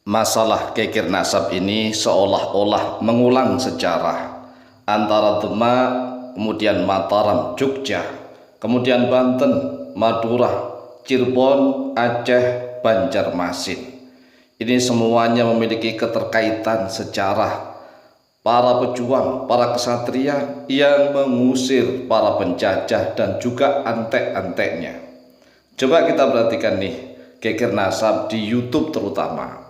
Masalah geger nasab ini seolah-olah mengulang sejarah antara Demak, kemudian Mataram, Jogja, kemudian Banten, Madura, Cirebon, Aceh, Banjarmasin. Ini semuanya memiliki keterkaitan sejarah para pejuang, para kesatria yang mengusir para penjajah dan juga antek-anteknya. Coba kita perhatikan nih, geger nasab di YouTube terutama.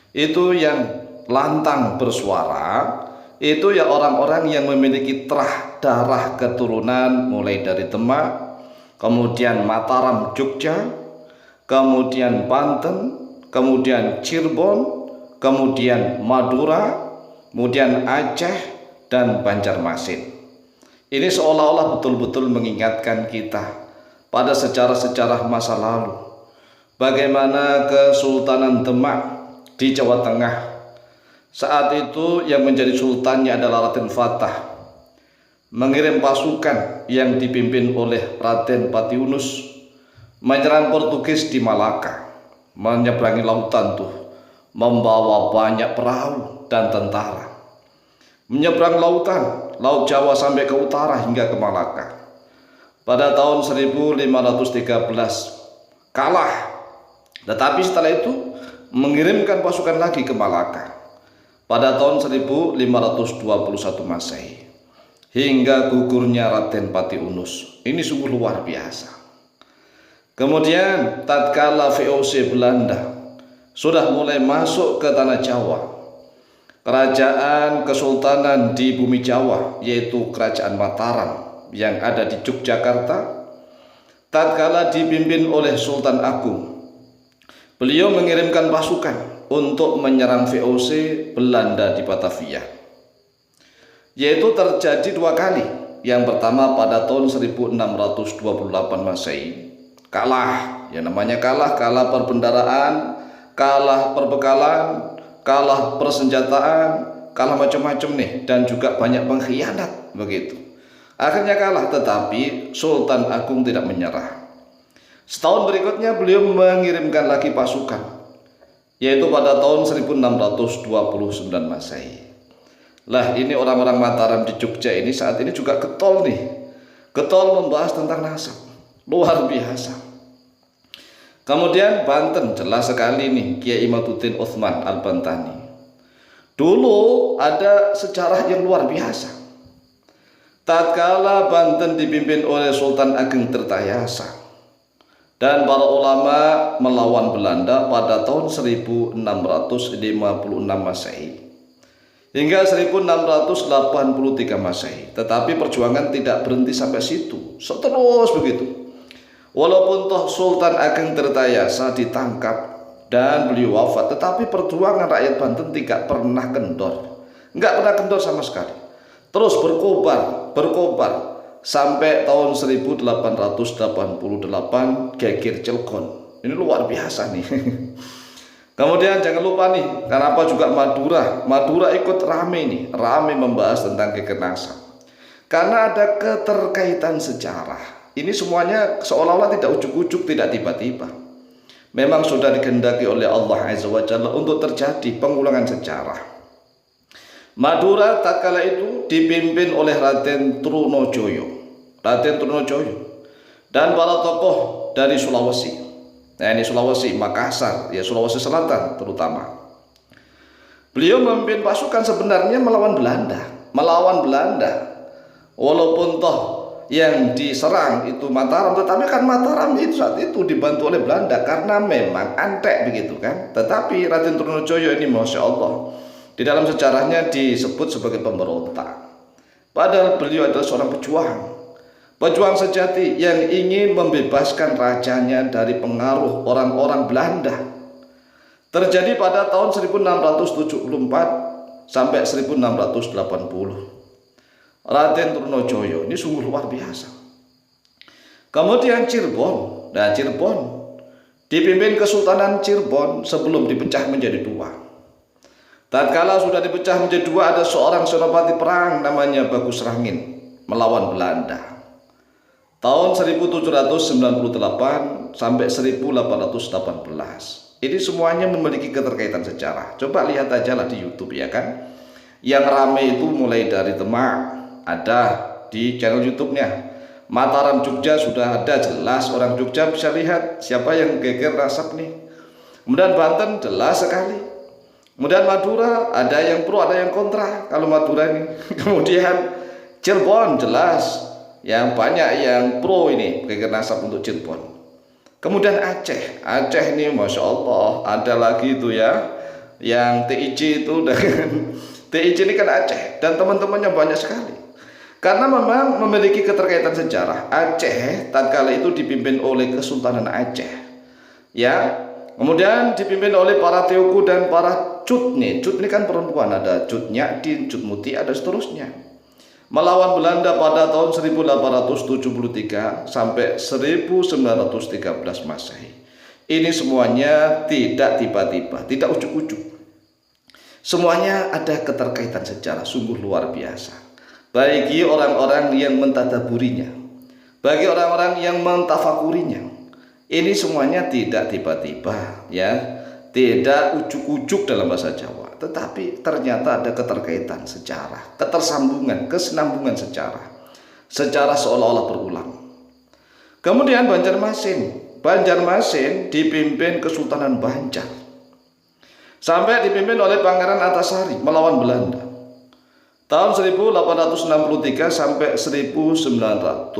Itu yang lantang bersuara, itu ya orang-orang yang memiliki terah darah keturunan mulai dari Demak, kemudian Mataram, Jogja, kemudian Banten, kemudian Cirebon, kemudian Madura, kemudian Aceh, dan Banjarmasin. Ini seolah-olah betul-betul mengingatkan kita pada sejarah-sejarah masa lalu, bagaimana Kesultanan Demak di Jawa Tengah saat itu yang menjadi sultannya adalah Raden Fatah mengirim pasukan yang dipimpin oleh Raden Patiunus menyerang Portugis di Malaka, menyeberangi lautan tuh, membawa banyak perahu dan tentara, menyeberang lautan, Laut Jawa sampai ke utara hingga ke Malaka. Pada tahun 1513 kalah, tetapi setelah itu mengirimkan pasukan lagi ke Malaka pada tahun 1521 Masehi hingga gugurnya Raden Patiunus. Ini sungguh luar biasa. Kemudian tatkala VOC Belanda sudah mulai masuk ke tanah Jawa, kerajaan kesultanan di bumi Jawa yaitu Kerajaan Mataram yang ada di Yogyakarta, tatkala dipimpin oleh Sultan Agung, beliau mengirimkan pasukan untuk menyerang VOC Belanda di Batavia. Yaitu terjadi dua kali. Yang pertama pada tahun 1628 Masehi. Kalah, yang namanya kalah perbendaraan, kalah perbekalan, kalah persenjataan, kalah macam-macam nih, dan juga banyak pengkhianat begitu. Akhirnya kalah, tetapi Sultan Agung tidak menyerah. Setahun berikutnya beliau mengirimkan lagi pasukan, yaitu pada tahun 1629 Masehi. Lah ini orang-orang Mataram di Jogja ini saat ini juga getol nih, getol membahas tentang nasab, luar biasa. Kemudian Banten, jelas sekali nih Kiai Imaduddin Utsman Al-Bantani. Dulu ada sejarah yang luar biasa. Tatkala Banten dipimpin oleh Sultan Ageng Tirtayasa dan para ulama melawan Belanda pada tahun 1656 Masehi hingga 1683 Masehi. Tetapi perjuangan tidak berhenti sampai situ, seterus begitu. Walaupun toh Sultan Ageng Tirtayasa ditangkap dan beliau wafat, tetapi perjuangan rakyat Banten tidak pernah kendor, nggak pernah kendor sama sekali. Terus berkobar sampai tahun 1888 geger Cilegon. Ini luar biasa nih. Kemudian jangan lupa nih, kenapa juga Madura ikut rame nih, rame membahas tentang geger nasab. Karena ada keterkaitan sejarah. Ini semuanya seolah-olah tidak ujuk-ujuk, tidak tiba-tiba. Memang sudah dikehendaki oleh Allah Azza wa Jalla untuk terjadi pengulangan sejarah. Madura tatkala itu dipimpin oleh Raden Trunojoyo dan para tokoh dari Sulawesi. Nah ini Sulawesi, Makassar, ya Sulawesi Selatan terutama. Beliau memimpin pasukan sebenarnya melawan Belanda. Walaupun toh yang diserang itu Mataram, tetapi kan Mataram itu saat itu dibantu oleh Belanda karena memang antek begitu kan. Tetapi Raden Trunojoyo ini Masya Allah, di dalam sejarahnya disebut sebagai pemberontak. Padahal beliau adalah seorang pejuang sejati yang ingin membebaskan rajanya dari pengaruh orang-orang Belanda. Terjadi pada tahun 1674 sampai 1680. Raden Trunojoyo ini sungguh luar biasa. Kemudian Cirebon, dipimpin Kesultanan Cirebon sebelum dipecah menjadi dua. Tatkala sudah dipecah menjadi dua, ada seorang senopati perang namanya Bagus Rangin melawan Belanda. Tahun 1798 sampai 1818. Ini semuanya memiliki keterkaitan sejarah. Coba lihat aja lah di YouTube ya kan. Yang rame itu mulai dari Demak, ada di channel YouTube-nya. Mataram Jogja sudah ada, jelas orang Jogja bisa lihat siapa yang geger nasab nih. Kemudian Banten jelas sekali. Kemudian Madura ada yang pro ada yang kontra kalau Madura ini. Kemudian Cirebon jelas yang banyak yang pro ini geger nasab untuk Cirebon. Kemudian Aceh ini Masya Allah ada lagi itu ya, yang TIC itu dengan TIC ini kan Aceh dan teman-temannya banyak sekali. Karena memang memiliki keterkaitan sejarah. Aceh tatkala itu dipimpin oleh Kesultanan Aceh, ya. Kemudian dipimpin oleh para Teoku dan para Cut nih. Cut ini kan perempuan, ada Cut Nyadin, Cut Muti, ada seterusnya. Melawan Belanda pada tahun 1873 sampai 1913 Masehi. Ini semuanya tidak tiba-tiba, tidak ujuk-ujuk. Semuanya ada keterkaitan sejarah sungguh luar biasa. Bagi orang-orang yang mentadaburinya, bagi orang-orang yang mentafakurinya, ini semuanya tidak tiba-tiba ya, tidak ujuk-ujuk dalam bahasa Jawa, tetapi ternyata ada keterkaitan sejarah, ketersambungan, kesinambungan sejarah seolah-olah berulang. Kemudian Banjarmasin dipimpin Kesultanan Banjar sampai dipimpin oleh Pangeran Antasari melawan Belanda tahun 1863 sampai 1905.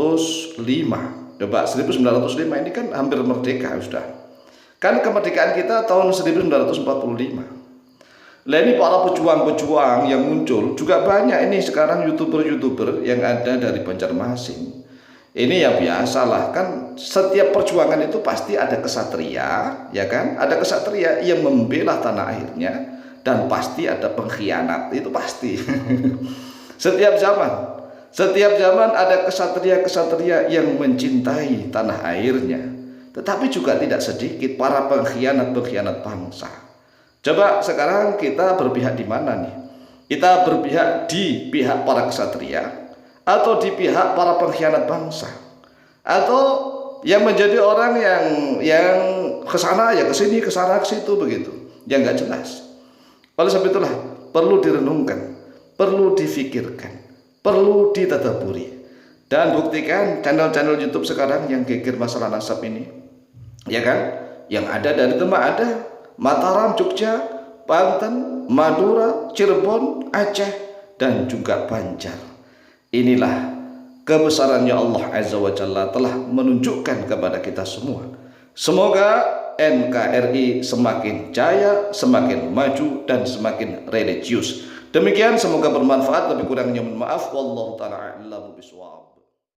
Coba 1905 ini kan hampir merdeka sudah. Kan kemerdekaan kita tahun 1945. Nah ini para pejuang-pejuang yang muncul juga banyak ini sekarang YouTuber yang ada dari Banjarmasin. Ini ya biasalah kan, setiap perjuangan itu pasti ada kesatria, ya kan? Ada kesatria yang membela tanah airnya dan pasti ada pengkhianat, itu pasti. Setiap zaman ada kesatria-kesatria yang mencintai tanah airnya. Tetapi juga tidak sedikit para pengkhianat bangsa. Coba sekarang kita berpihak di mana nih? Kita berpihak di pihak para kesatria atau di pihak para pengkhianat bangsa? Atau yang menjadi orang yang kesana ya kesini, kesana kesitu begitu, yang nggak jelas. Oleh sebab itulah perlu direnungkan, perlu difikirkan, perlu ditadaburi. Dan buktikan channel-channel YouTube sekarang yang geger masalah nasab ini, ya kan? Yang ada dari Demak ada, Mataram, Jogja, Banten, Madura, Cirebon, Aceh, dan juga Banjar. Inilah kebesarannya Allah Azza wa Jalla telah menunjukkan kepada kita semua. Semoga NKRI semakin jaya, semakin maju, dan semakin religius. Demikian, semoga bermanfaat. Lebih kurangnya mohon maaf. Wallahu ta'ala a'lam bishawab.